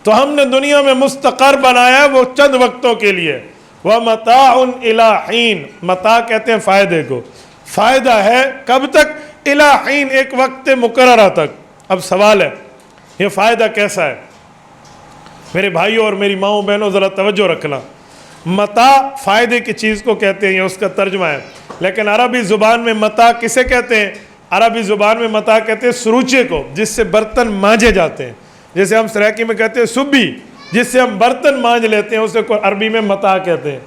تو ہم نے دنیا میں مستقر بنایا وہ چند وقتوں کے لیے. وَمَتَاعٌ إِلَىٰ حِينٍ، متاع کہتے ہیں فائدے کو. فائدہ ہے کب تک؟ إِلَىٰ حِينٍ، ایک وقت مقررہ تک. اب سوال ہے یہ فائدہ کیسا ہے؟ میرے بھائیوں اور میری ماؤں بہنوں ذرا توجہ رکھنا. متاع فائدے کی چیز کو کہتے ہیں، یہ اس کا ترجمہ ہے. لیکن عربی زبان میں متاع کسے کہتے ہیں؟ عربی زبان میں متاع کہتے ہیں سروچے کو، جس سے برتن مانجے جاتے ہیں. جیسے ہم سرائکی میں کہتے ہیں سبی، جس سے ہم برتن مانج لیتے ہیں، اسے عربی میں متاع کہتے ہیں.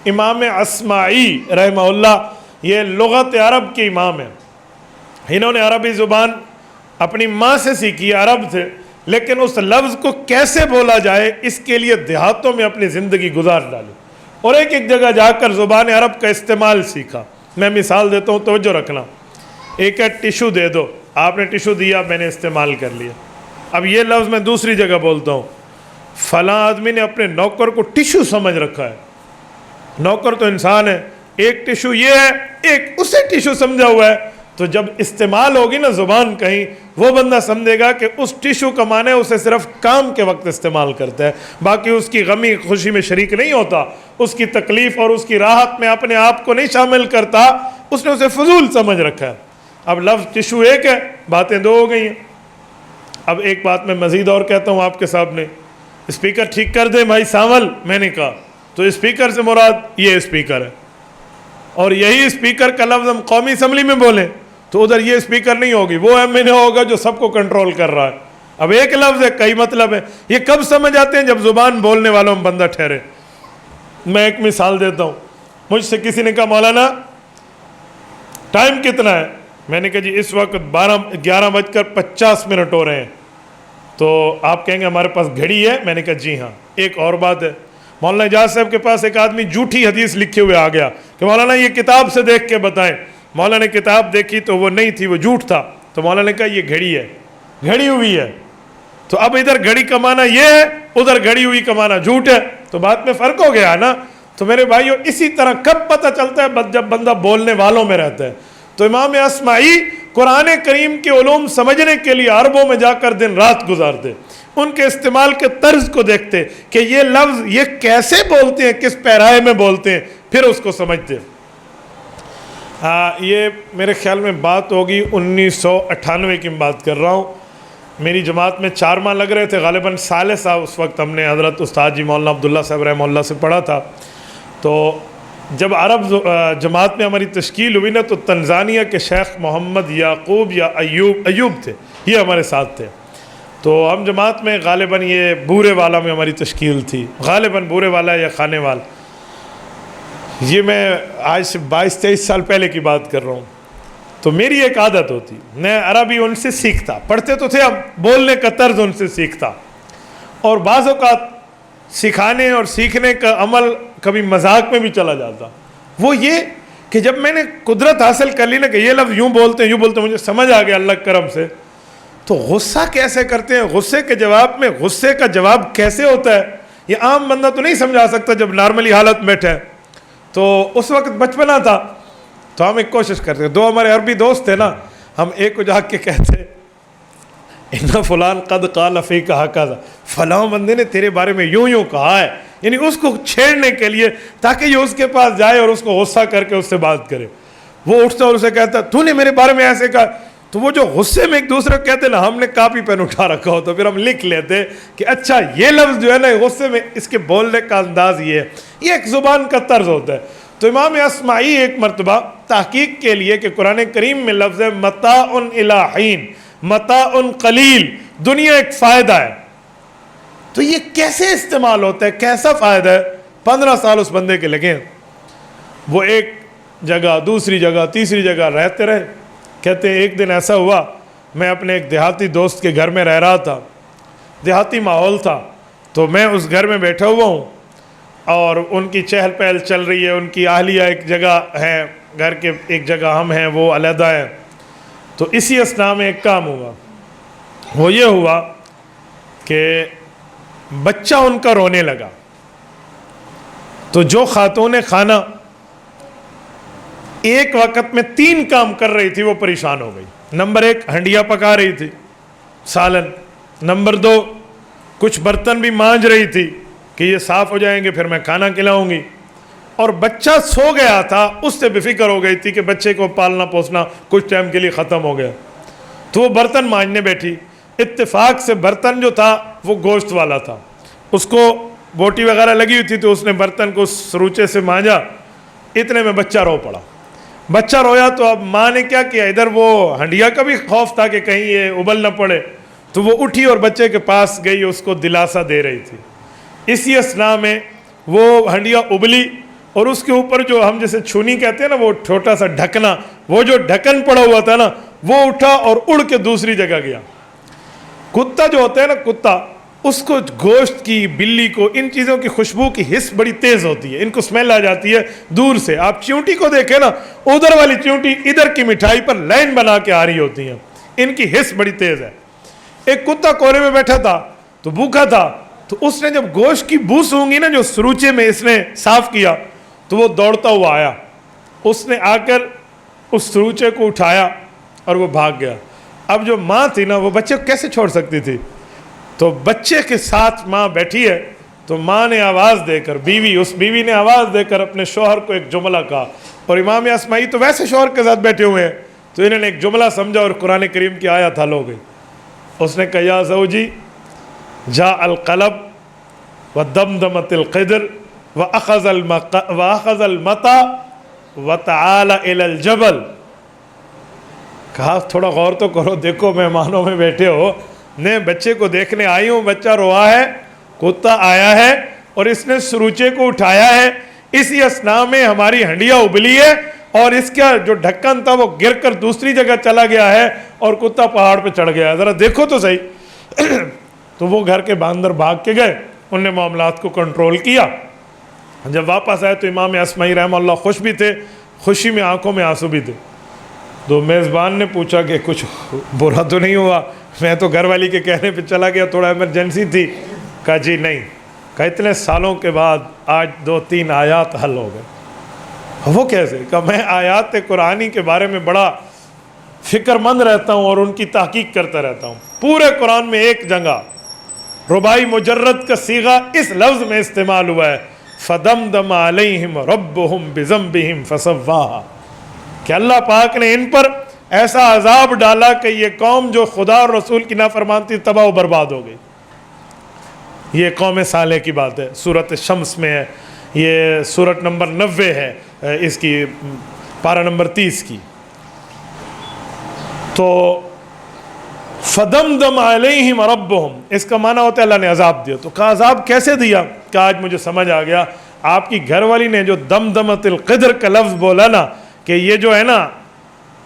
امام اصمعی رحمہ اللہ یہ لغت عرب کے امام ہیں. انہوں نے عربی زبان اپنی ماں سے سیکھی، عرب تھے، لیکن اس لفظ کو کیسے بولا جائے اس کے لیے دیہاتوں میں اپنی زندگی گزار ڈالی اور ایک ایک جگہ جا کر زبان عرب کا استعمال سیکھا. میں مثال دیتا ہوں، توجہ رکھنا. ایک ہے ٹیشو دے دو، آپ نے ٹیشو دیا، میں نے استعمال کر لیا. اب یہ لفظ میں دوسری جگہ بولتا ہوں، فلاں آدمی نے اپنے نوکر کو ٹیشو سمجھ رکھا ہے. نوکر تو انسان ہے، ایک ٹیشو یہ ہے، ایک اسے ٹیشو سمجھا ہوا ہے. تو جب استعمال ہوگی نا زبان کہیں، وہ بندہ سمجھے گا کہ اس ٹیشو کا معنی اسے صرف کام کے وقت استعمال کرتا ہے، باقی اس کی غمی خوشی میں شریک نہیں ہوتا، اس کی تکلیف اور اس کی راحت میں اپنے آپ کو نہیں شامل کرتا. اس نے اسے فضول سمجھ رکھا ہے. اب لفظ ٹیشو ایک ہے، باتیں دو ہو گئی ہیں. اب ایک بات میں مزید اور کہتا ہوں آپ کے سامنے، اسپیکر ٹھیک کر دیں بھائی سانول. میں نے کہا تو اسپیکر سے مراد یہ اسپیکر ہے، اور یہی اسپیکر کا لفظ ہم قومی اسمبلی میں بولیں تو ادھر یہ اسپیکر نہیں ہوگی، وہ ایم این اے ہوگا جو سب کو کنٹرول کر رہا ہے. اب ایک لفظ ہے، کئی مطلب ہے. یہ کب سمجھ آتے ہیں؟ جب زبان بولنے والوں میں بندہ ٹھہرے. میں ایک مثال دیتا ہوں. مجھ سے کسی نے کہا مولانا ٹائم کتنا ہے؟ میں نے کہا جی اس وقت 11:50 ہو رہے ہیں. تو آپ کہیں گے ہمارے پاس گھڑی ہے. میں نے کہا جی ہاں. ایک اور بات ہے، مولانا اجاز صاحب کے پاس ایک آدمی جھوٹی حدیث لکھے ہوئے آ گیا کہ مولانا یہ کتاب سے دیکھ کے بتائیں. مولانا نے کتاب دیکھی تو وہ نہیں تھی، وہ جھوٹ تھا. تو مولانا نے کہا یہ گھڑی ہے، گھڑی ہوئی ہے. تو اب ادھر گھڑی کا معنی یہ ہے، ادھر گھڑی ہوئی کا معنی جھوٹ ہے. تو بات میں فرق ہو گیا نا. تو میرے بھائیوں اسی طرح کب پتہ چلتا ہے؟ جب بندہ بولنے والوں میں رہتا ہے. تو امام اصمعی قرآن کریم کے علوم سمجھنے کے لیے عربوں میں جا کر دن رات گزارتے، ان کے استعمال کے طرز کو دیکھتے کہ یہ لفظ یہ کیسے بولتے ہیں، کس پیرائے میں بولتے ہیں، پھر اس کو سمجھتے. یہ میرے خیال میں بات ہوگی 1998 کی میں بات کر رہا ہوں. میری جماعت میں 4 ماہ لگ رہے تھے، غالباً ثالثہ اس وقت ہم نے حضرت استاد جی مولانا عبداللہ صاحب رحمہ اللہ سے پڑھا تھا. تو جب عرب جماعت میں ہماری تشکیل ہوئی نا تو تنزانیہ کے شیخ محمد یعقوب یا ایوب تھے، یہ ہمارے ساتھ تھے. تو ہم جماعت میں غالباً یہ بورے والا میں ہماری تشکیل تھی، غالباً بورے والا یا خانے وال. یہ میں آج سے 22-23 سال پہلے کی بات کر رہا ہوں. تو میری ایک عادت ہوتی، میں عربی ان سے سیکھتا، پڑھتے تو تھے، اب بولنے کا طرز ان سے سیکھتا. اور بعض اوقات سکھانے اور سیکھنے کا عمل کبھی مذاق میں بھی چلا جاتا. وہ یہ کہ جب میں نے قدرت حاصل کر لی نا کہ یہ لفظ یوں بولتے ہیں، یوں بولتے ہیں، مجھے سمجھ آ گیا اللہ کرم سے. تو غصہ کیسے کرتے ہیں، غصے کے جواب میں غصے کا جواب کیسے ہوتا ہے، یہ عام بندہ تو نہیں سمجھا سکتا جب نارملی حالت بیٹھے. تو اس وقت بچپنا تھا تو ہم ایک کوشش کرتے، 2 ہمارے عربی دوست تھے نا، ہم ایک کو جا کے کہتے ان فلان قد قال فیک ہکذا، فلاں بندے نے تیرے بارے میں یوں یوں کہا ہے، یعنی اس کو چھیڑنے کے لیے تاکہ یہ اس کے پاس جائے اور اس کو غصہ کر کے اس سے بات کرے. وہ اٹھتا اور اسے کہتا تو نے میرے بارے میں ایسے کہا. تو وہ جو غصے میں ایک دوسرے کو کہتے نا، ہم نے کاپی پین اٹھا رکھا ہو تو پھر ہم لکھ لیتے کہ اچھا یہ لفظ جو ہے نا غصے میں اس کے بولنے کا انداز یہ ہے، یہ ایک زبان کا طرز ہوتا ہے. تو امام اصمعی ایک مرتبہ تحقیق کے لیے کہ قرآن کریم میں لفظ ہے متاع الی حین، متاع قلیل، دنیا ایک فائدہ ہے، تو یہ کیسے استعمال ہوتا ہے، کیسا فائدہ ہے. 15 سال اس بندے کے لگے. وہ ایک جگہ دوسری جگہ تیسری جگہ رہتے رہے. کہتے ہیں ایک دن ایسا ہوا، میں اپنے ایک دیہاتی دوست کے گھر میں رہ رہا تھا، دیہاتی ماحول تھا، تو میں اس گھر میں بیٹھا ہوا ہوں اور ان کی چہل پہل چل رہی ہے. ان کی اہلیہ ایک جگہ ہے، گھر کے ایک جگہ ہم ہیں، وہ علیحدہ ہے. تو اسی اثناء میں ایک کام ہوا، وہ یہ ہوا کہ بچہ ان کا رونے لگا. تو جو خاتون خانہ ایک وقت میں 3 کام کر رہی تھی وہ پریشان ہو گئی. نمبر 1 ہنڈیا پکا رہی تھی، سالن. نمبر 2 کچھ برتن بھی مانج رہی تھی کہ یہ صاف ہو جائیں گے پھر میں کھانا کھلاؤں گی، اور بچہ سو گیا تھا، اس سے بے فکر ہو گئی تھی کہ بچے کو پالنا پوسنا کچھ ٹائم کے لیے ختم ہو گیا، تو وہ برتن مانجنے بیٹھی۔ اتفاق سے برتن جو تھا وہ گوشت والا تھا، اس کو بوٹی وغیرہ لگی ہوئی تھی، تو اس نے برتن کو سروچے سے مانجا، اتنے میں بچہ رو پڑا۔ بچہ رویا تو اب ماں نے کیا کیا، ادھر وہ ہنڈیا کا بھی خوف تھا کہ کہیں یہ ابل نہ پڑے، تو وہ اٹھی اور بچے کے پاس گئی، اس کو دلاسا دے رہی تھی۔ اسی اثنا میں وہ ہنڈیا ابلی، اور اس کے اوپر جو ہم جیسے چھونی کہتے ہیں نا، وہ چھوٹا سا ڈھکنا، وہ جو ڈھکن پڑا ہوا تھا نا، وہ اٹھا اور اڑ کے دوسری جگہ گیا۔ کتا جو ہوتا ہے نا، کتا، اس کو گوشت کی، بلی کو، ان چیزوں کی خوشبو کی حس بڑی تیز ہوتی ہے، ان کو سمیل آ جاتی ہے دور سے۔ آپ چیونٹی کو دیکھیں نا، ادھر والی چیونٹی ادھر کی مٹھائی پر لائن بنا کے آ رہی ہوتی ہیں، ان کی حس بڑی تیز ہے۔ ایک کتا کونے میں بیٹھا تھا تو بھوکا تھا، تو اس نے جب گوشت کی بو سونگی نا، جو سروچے میں اس نے صاف کیا، تو وہ دوڑتا ہوا آیا، اس نے آ کر اس سروچے کو اٹھایا اور وہ بھاگ گیا۔ اب جو ماں تھی نا، وہ بچے کو کیسے چھوڑ سکتی تھی؟ تو بچے کے ساتھ ماں بیٹھی ہے، تو ماں نے آواز دے کر، اس بیوی نے آواز دے کر اپنے شوہر کو ایک جملہ کہا، اور امام اسماعی تو ویسے شوہر کے ساتھ بیٹھے ہوئے ہیں، تو انہوں نے ایک جملہ سمجھا اور قرآن کریم کی آیت حل ہو گئی۔ اس نے کہا یا زوجی جاء القلب ودمدمت القدر واخذ المطا وتعال الى الجبل۔ کہا تھوڑا غور تو کرو، دیکھو مہمانوں میں بیٹھے ہو، نے بچے کو دیکھنے آئی ہوں، بچہ روا ہے، کتا آیا ہے اور اس نے سروچے کو اٹھایا ہے، اسی اثنا میں ہماری ہنڈیا ابلی ہے اور اس کا جو ڈھکن تھا وہ گر کر دوسری جگہ چلا گیا ہے اور کتا پہاڑ پہ چڑھ گیا ہے، ذرا دیکھو تو صحیح۔ تو وہ گھر کے باندر بھاگ کے گئے، انہوں نے معاملات کو کنٹرول کیا۔ جب واپس آئے تو امام اسماعی رحمہ اللہ خوش بھی تھے، خوشی میں آنکھوں میں آنسو بھی تھے۔ تو میزبان نے پوچھا کہ کچھ برا تو نہیں ہوا؟ میں تو گھر والی کے کہنے پہ چلا گیا، تھوڑا ایمرجنسی تھی۔ کہا جی نہیں۔ کہا اتنے سالوں کے بعد آج 2-3 آیات حل ہو گئے۔ وہ کیسے؟ کہا میں آیات قرآنی کے بارے میں بڑا فکر مند رہتا ہوں اور ان کی تحقیق کرتا رہتا ہوں۔ پورے قرآن میں ایک جگہ رباعی مجرد کا صیغہ اس لفظ میں استعمال ہوا ہے، فَدَمْدَمَ عَلَيْهِمْ رَبُّهُمْ بِذَنبِهِمْ فَسَوَّاهَا، کہ اللہ پاک نے ان پر ایسا عذاب ڈالا کہ یہ قوم جو خدا اور رسول کی نافرمانی تباہ و برباد ہو گئی۔ یہ قوم صالح کی بات ہے، سورۃ شمس میں ہے، یہ سورت نمبر 90 ہے، اس کی پارہ نمبر 30 کی۔ تو فَدَمْدَمَ عَلَيْهِمْ رَبُّهُمْ، اس کا معنی ہوتا ہے اللہ نے عذاب دیا۔ تو کہا عذاب کیسے دیا؟ کہ آج مجھے سمجھ آ گیا، آپ کی گھر والی نے جو دمدمت القدر کا لفظ بولا نا، کہ یہ جو ہے نا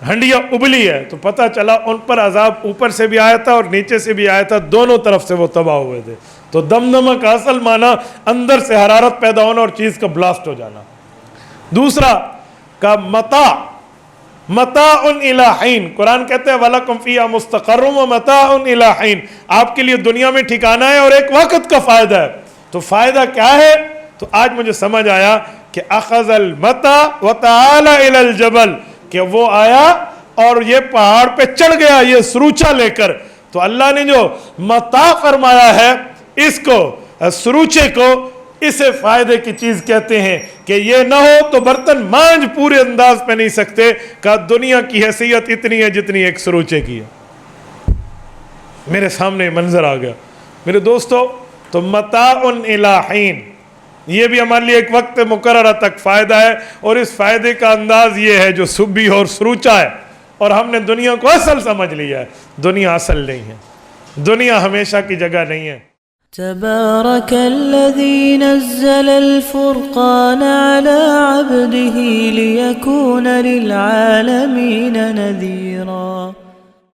ہنڈیا ابلی ہے، تو پتہ چلا ان پر عذاب اوپر سے بھی آیا تھا اور نیچے سے بھی آیا تھا، دونوں طرف سے وہ تباہ ہوئے تھے۔ تو دمدمہ کا اصل معنی اندر سے حرارت پیدا ہونا اور چیز کا بلاسٹ ہو جانا۔ دوسرا کا متاع الی حین، قرآن کہتے ہیں وَلَکُمْ فِیہا مُسْتَقَرٌّ وَمَتَاعٌ الی حین، آپ کے لیے دنیا میں ٹھکانہ ہے اور ایک وقت کا فائدہ ہے۔ تو فائدہ کیا ہے؟ تو آج مجھے سمجھ آیا کہ اخذ المطا وتعال الی الجبل، کہ وہ آیا اور یہ پہاڑ پہ چڑھ گیا یہ سروچا لے کر۔ تو اللہ نے جو متاع فرمایا ہے، اس کو سروچے کو، اسے فائدے کی چیز کہتے ہیں، کہ یہ نہ ہو تو برتن مانج پورے انداز پہ نہیں سکتے، کہ دنیا کی حیثیت اتنی ہے جتنی ایک سروچے کی ہے۔ میرے سامنے منظر آ گیا میرے دوستو۔ تو متاع الی حین، یہ بھی ہمارے لیے ایک وقت مقررہ تک فائدہ ہے، اور اس فائدے کا انداز یہ ہے جو سبی اور سروچا ہے، اور ہم نے دنیا کو اصل سمجھ لیا ہے۔ دنیا اصل نہیں ہے، دنیا ہمیشہ کی جگہ نہیں ہے۔ تبارك الذي نزل الفرقان على عبده ليكون للعالمين نذيرا